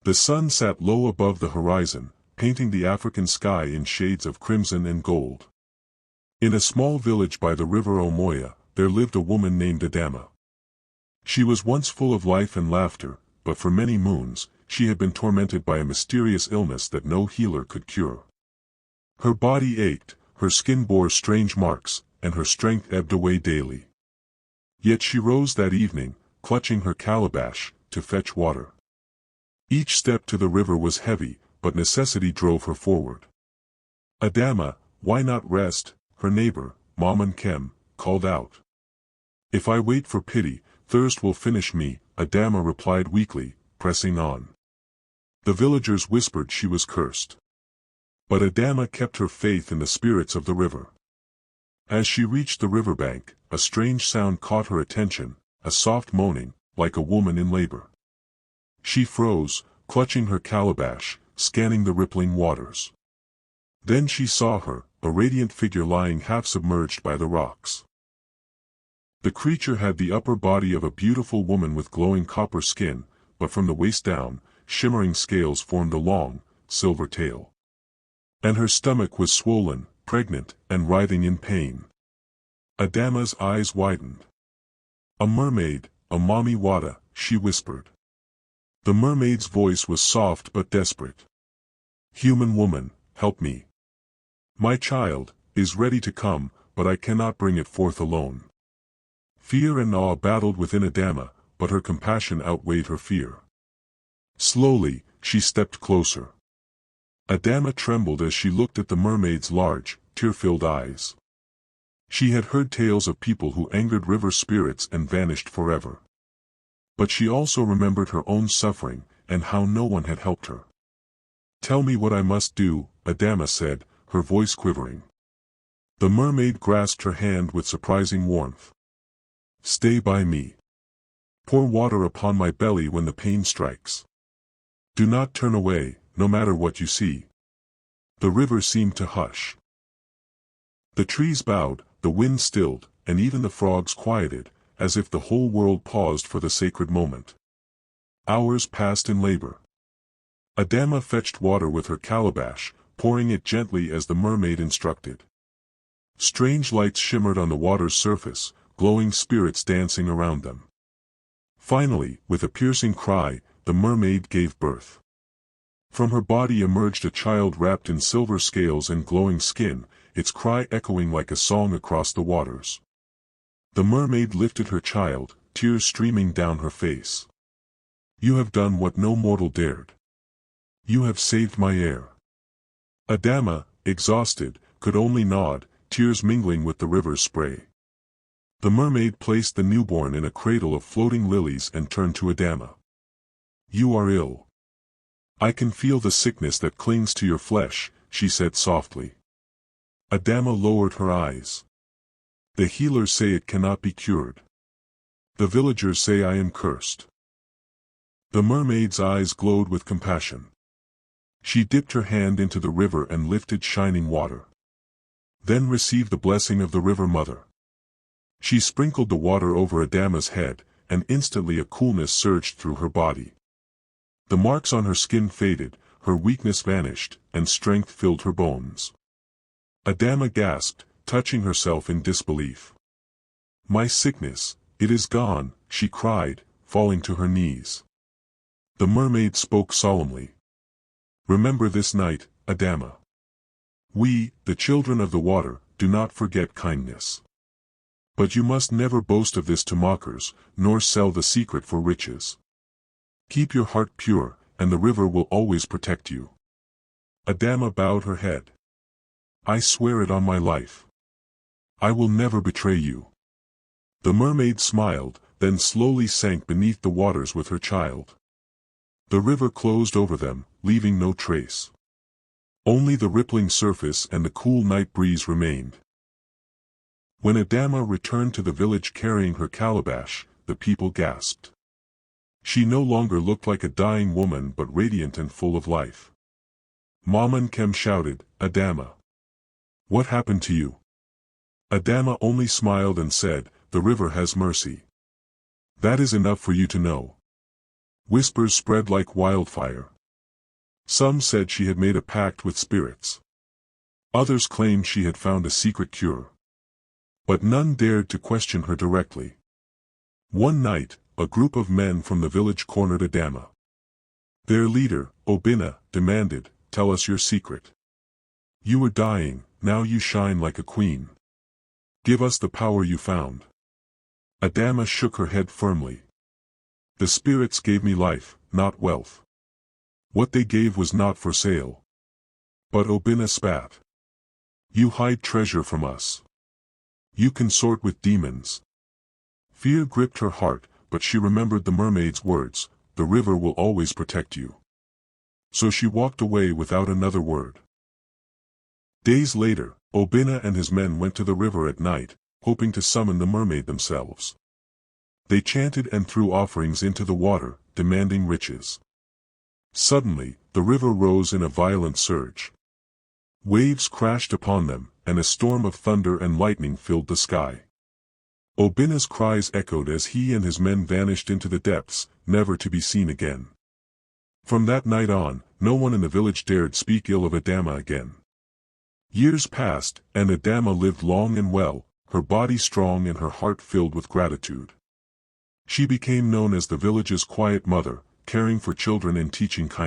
The sun sat low above the horizon, painting the African sky in shades of crimson and gold. In a small village by the river Omoya, there lived a woman named Adama. She was once full of life and laughter, but for many moons, she had been tormented by a mysterious illness that no healer could cure. Her body ached, her skin bore strange marks, and her strength ebbed away daily. Yet she rose that evening, clutching her calabash, to fetch water. Each step to the river was heavy, but necessity drove her forward. "Adama, why not rest?" her neighbor, Maman Kem, called out. "If I wait for pity, thirst will finish me," Adama replied weakly, pressing on. The villagers whispered she was cursed. But Adama kept her faith in the spirits of the river. As she reached the riverbank, a strange sound caught her attention, a soft moaning, like a woman in labor. She froze, clutching her calabash, scanning the rippling waters. Then she saw her, a radiant figure lying half submerged by the rocks. The creature had the upper body of a beautiful woman with glowing copper skin, but from the waist down, shimmering scales formed a long, silver tail. And her stomach was swollen, pregnant, and writhing in pain. Adama's eyes widened. "A mermaid, a Mami Wada," she whispered. The mermaid's voice was soft but desperate. "Human woman, help me. My child is ready to come, but I cannot bring it forth alone." Fear and awe battled within Adama, but her compassion outweighed her fear. Slowly, she stepped closer. Adama trembled as she looked at the mermaid's large, tear-filled eyes. She had heard tales of people who angered river spirits and vanished forever. But she also remembered her own suffering, and how no one had helped her. "Tell me what I must do," Adama said, her voice quivering. The mermaid grasped her hand with surprising warmth. "Stay by me. Pour water upon my belly when the pain strikes. Do not turn away, no matter what you see." The river seemed to hush. The trees bowed, the wind stilled, and even the frogs quieted, as if the whole world paused for the sacred moment. Hours passed in labor. Adama fetched water with her calabash, pouring it gently as the mermaid instructed. Strange lights shimmered on the water's surface, glowing spirits dancing around them. Finally, with a piercing cry, the mermaid gave birth. From her body emerged a child wrapped in silver scales and glowing skin, its cry echoing like a song across the waters. The mermaid lifted her child, tears streaming down her face. "You have done what no mortal dared. You have saved my heir." Adama, exhausted, could only nod, tears mingling with the river's spray. The mermaid placed the newborn in a cradle of floating lilies and turned to Adama. "You are ill. I can feel the sickness that clings to your flesh," she said softly. Adama lowered her eyes. "The healers say it cannot be cured. The villagers say I am cursed." The mermaid's eyes glowed with compassion. She dipped her hand into the river and lifted shining water. Then received the blessing of the river mother. She sprinkled the water over Adama's head, and instantly a coolness surged through her body. The marks on her skin faded, her weakness vanished, and strength filled her bones. Adama gasped, touching herself in disbelief. "My sickness, it is gone," she cried, falling to her knees. The mermaid spoke solemnly. "Remember this night, Adama. We, the children of the water, do not forget kindness. But you must never boast of this to mockers, nor sell the secret for riches. Keep your heart pure, and the river will always protect you." Adama bowed her head. "I swear it on my life. I will never betray you." The mermaid smiled, then slowly sank beneath the waters with her child. The river closed over them, leaving no trace. Only the rippling surface and the cool night breeze remained. When Adama returned to the village carrying her calabash, the people gasped. She no longer looked like a dying woman but radiant and full of life. Maman Kem shouted, "Adama! What happened to you?" Adama only smiled and said, "The river has mercy. That is enough for you to know." Whispers spread like wildfire, Some said she had made a pact with spirits. Others claimed she had found a secret cure. But none dared to question her directly. One night, a group of men from the village cornered Adama. Their leader, Obinna, demanded, "Tell us your secret. You were dying, now you shine like a queen. Give us the power you found." Adama shook her head firmly. "The spirits gave me life, not wealth. What they gave was not for sale." But Obinna spat. "You hide treasure from us. You consort with demons." Fear gripped her heart, but she remembered the mermaid's words, "The river will always protect you." So she walked away without another word. Days later, Obinna and his men went to the river at night, hoping to summon the mermaid themselves. They chanted and threw offerings into the water, demanding riches. Suddenly, the river rose in a violent surge. Waves crashed upon them, and a storm of thunder and lightning filled the sky. Obinna's cries echoed as he and his men vanished into the depths, never to be seen again. From that night on, no one in the village dared speak ill of Adama again. Years passed, and Adama lived long and well, her body strong and her heart filled with gratitude. She became known as the village's quiet mother, caring for children and teaching kindness.